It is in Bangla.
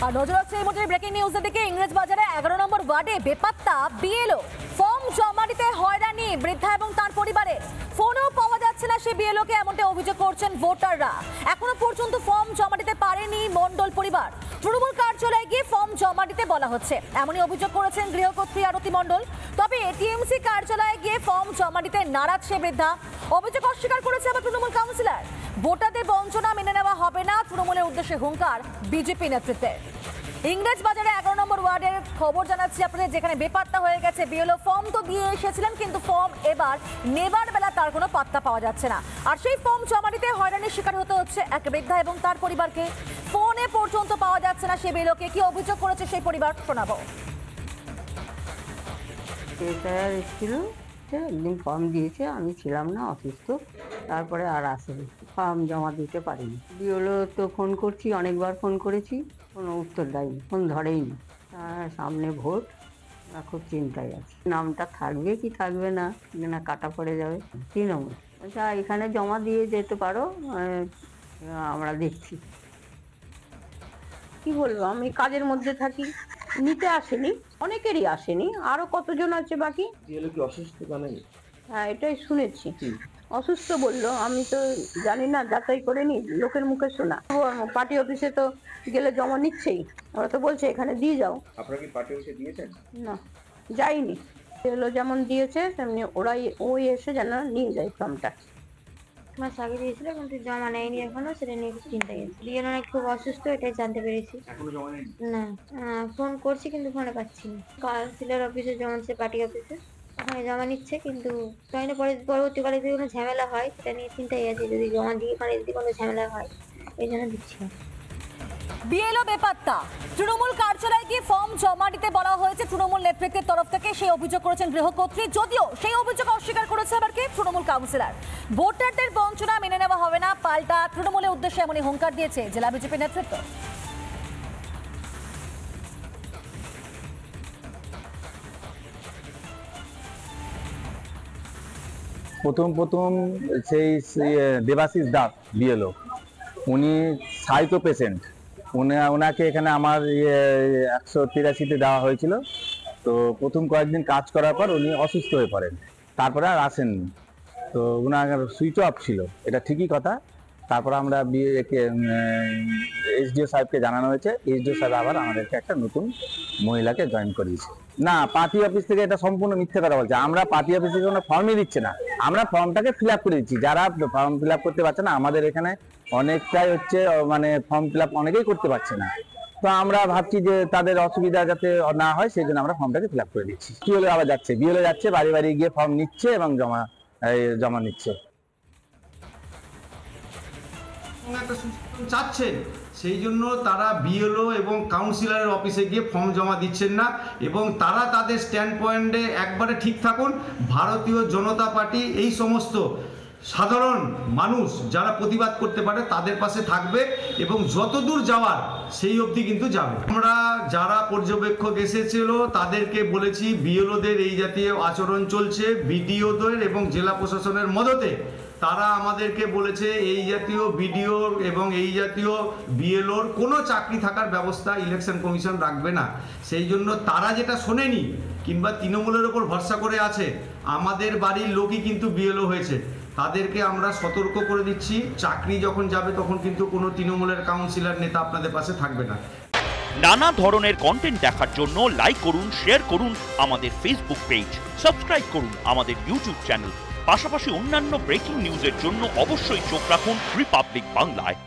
আর নজর হচ্ছে এই মুহূর্তে ব্রেকিং নিউজের দিকে। ইংরেজবাজারে 11 নম্বর ওয়ার্ডে বেপাত্তা বিএলও, ফর্ম জমা দিতে হয়রানি বৃদ্ধা এবং তার পরিবারে। ফোনও পাওয়া যাচ্ছে না সেই বিএলওকে, এমনটা অভিযোগ করছেন ভোটাররা। এখনো পর্যন্ত ফর্ম জমা দিতে পারেনি মণ্ডল পরিবার। তৃণমূল কার্যালয়ে গিয়ে ফর্ম জমা দিতে বলা হচ্ছে, এমনই অভিযোগ করেছেন গৃহকর্ত্রী আরতি মণ্ডল। তবে টিএমসি কার্যালয়ে গিয়ে ফর্ম জমা দিতে নারাজ সে বৃদ্ধা। অভিযোগ অস্বীকার করেছে আবার তৃণমূল কাউন্সিলর। ভোটারদের বঞ্চনা মেনে নেওয়া হবে না, তৃণমূলের উদ্দেশ্যে হুঙ্কার বিজেপি নেতৃত্বের। ইংরেজবাজারে 11 নম্বর ওয়ার্ডের খবর জানাচ্ছি আপনাদের, যেখানে বেপাত্তা হয়ে গেছে বিএলও। ফর্ম তো দিয়ে এসেছিলেন, কিন্তু ফর্ম এবার নেবার বেলা তার কোনো পাত্তা পাওয়া যাচ্ছে না। আর সেই ফর্ম জমা দিতে হয়রানির শিকার হতে হচ্ছে এক বৃদ্ধা এবং তার পরিবারকে। ফোনে পর্যন্ত পাওয়া যাচ্ছে না সেই বিএলওকে। কি অভিযোগ করেছে সেই পরিবার, শোনাবো। একদিন ফর্ম দিয়েছে, আমি ছিলাম না, অসুস্থ, তারপরে আর আসেনি, ফর্ম জমা দিতে পারিনি। বিএলও তো ফোন করছি, অনেকবার ফোন করেছি, কোনো উত্তর দেয়নি, ফোন ধরেইনি। সামনে ভোট, খুব চিন্তায় আছে, নামটা থাকবে কি থাকবে না, না কাটা পড়ে যাবে। তৃণমূল আচ্ছা, এখানে জমা দিয়ে যেতে পারো, আমরা দেখছি। কি বলবো, আমি কাজের মধ্যে থাকি, নিতে আসেনি, অনেকেরই আসেনি, আরো কতজন আছে বাকি। কি অসুস্থ জানেন? হ্যাঁ, এটাই শুনেছি, অসুস্থ বললো, আমি তো জানি না, যাচাই করে নি, লোকের মুখে শোনা। পার্টি অফিসে তো গেলে জমা নিচ্ছেই, ওরা তো বলছে এখানে দিয়ে যাও। আপনারা কি পার্টি অফিসে দিয়েছেন? না, যাইনি। এগুলো যেমন দিয়েছে তেমনি ওই এসে যেন নিয়ে যায় ফর্মটা। মাস আগে দিয়েছিল, কিন্তু জমা নেয়নি এখনো, সেটা নিয়ে খুব চিন্তায় আছে। বিএলও নাকি খুব অসুস্থ, এটাই জানতে পেরেছি। এখনো জমা নেয়নি? না, ফোন করছি কিন্তু ফোনে পাচ্ছি না। কাউন্সিলর অফিসে জমা দিচ্ছে, পার্টি অফিসে ওখানে জমা নিচ্ছে, কিন্তু তাই না পরবর্তীকালে যদি কোনো ঝামেলা হয় সেটা নিয়ে চিন্তাই আছে। যদি জমা দিয়ে মানে যদি কোনো ঝামেলা হয়, এই জন্য দিচ্ছি না। বিএলও বেপাত্তা, তৃণমূল কার্যালয়ে গিয়ে ফর্ম জমা দিতে বলা হয়েছে তৃণমূল নেতৃত্বের তরফ থেকে, সেই অভিযোগ করেছেন গৃহকর্ত্রী। যদিও সেই অভিযোগ অস্বীকার করেছে আবার কে, তৃণমূল কাউন্সিলর। ভোটারদের বঞ্চনা মেনে নেওয়া হবে না, পাল্টা তৃণমূলের উদ্দেশ্যে এমনই হুঙ্কার দিয়েছে জেলা বিজেপি নেতৃত্ব। প্রথম সেই দেবাশিস দাস বিএলও, উনি সাইকো পেশেন্ট, ওনাকে এখানে আমার 183-তে দেওয়া হয়েছিল। তো প্রথম কয়েকদিন কাজ করার পর উনি অসুস্থ হয়ে পড়েন, তারপরে আর আসেননি। তো ওনার সুইচ অফ ছিল, এটা ঠিকই কথা। তারপর আমরা এসডিও সাহেবকে জানানো হয়েছে, এসডিও সাহেব আবার আমাদেরকে একটা নতুন মহিলাকে জয়েন করিয়েছে। না, পার্টি অফিস থেকে এটা সম্পূর্ণ মিথ্যে কথা বলছে। আমরা পার্টি অফিসে কোনো ফর্মই দিচ্ছে না, আমরা ফর্মটাকে ফিল আপ করে দিচ্ছি। যারা ফর্ম ফিল আপ করতে পারছে না, আমাদের এখানে অনেকটাই হচ্ছে মানে ফর্ম ফিল আপ অনেকেই করতে পারছে না। তো আমরা ভাবছি যে তাদের অসুবিধা যাতে না হয়, সেই জন্য আমরা ফর্মটাকে ফিল আপ করে দিচ্ছি। বিএলও আবার যাচ্ছে, বিএলও যাচ্ছে, বাড়ি বাড়ি গিয়ে ফর্ম নিচ্ছে এবং জমা নিচ্ছে। একটা সুশাসন চাচ্ছেন, সেই জন্য তারা বিএলও এবং কাউন্সিলরের অফিসে গিয়ে ফর্ম জমা দিচ্ছেন না, এবং তারা তাদের স্ট্যান্ড পয়েন্টে একবারে ঠিক থাকুন। ভারতীয় জনতা পার্টি এই সমস্ত সাধারণ মানুষ যারা প্রতিবাদ করতে পারে তাদের পাশে থাকবে, এবং যতদূর যাওয়ার সেই অবধি কিন্তু যাবে। আমরা যারা পর্যবেক্ষক এসেছিল তাদেরকে বলেছি, বিএলওদের এই জাতীয় আচরণ চলছে, বিডিওদের এবং জেলা প্রশাসনের মদতে। তারা আমাদেরকে বলেছে এই জাতীয় বিডিও এবং এই জাতীয় বিএলওর কোনো চাকরি থাকার ব্যবস্থা ইলেকশন কমিশন রাখবে না। সেই জন্য তারা যেটা শোনেনি কিংবা তৃণমূলের ওপর ভরসা করে আছে, আমাদের বাড়ির লোকই কিন্তু বিএলও হয়েছে, তাদেরকে আমরা সতর্ক করে দিচ্ছি, চাকরি যখন যাবে তখন কিন্তু কোনো তৃণমূলের কাউন্সিলর নেতা আপনাদের পাশে থাকবে না। নানা ধরনের কন্টেন্ট দেখার জন্য লাইক করুন, শেয়ার করুন আমাদের ফেসবুক পেজ, সাবস্ক্রাইব করুন আমাদের ইউটিউব চ্যানেল। পাশাপাশি অন্যান্য ব্রেকিং নিউজের জন্য অবশ্যই চোখ রাখুন রিপাবলিক বাংলায়।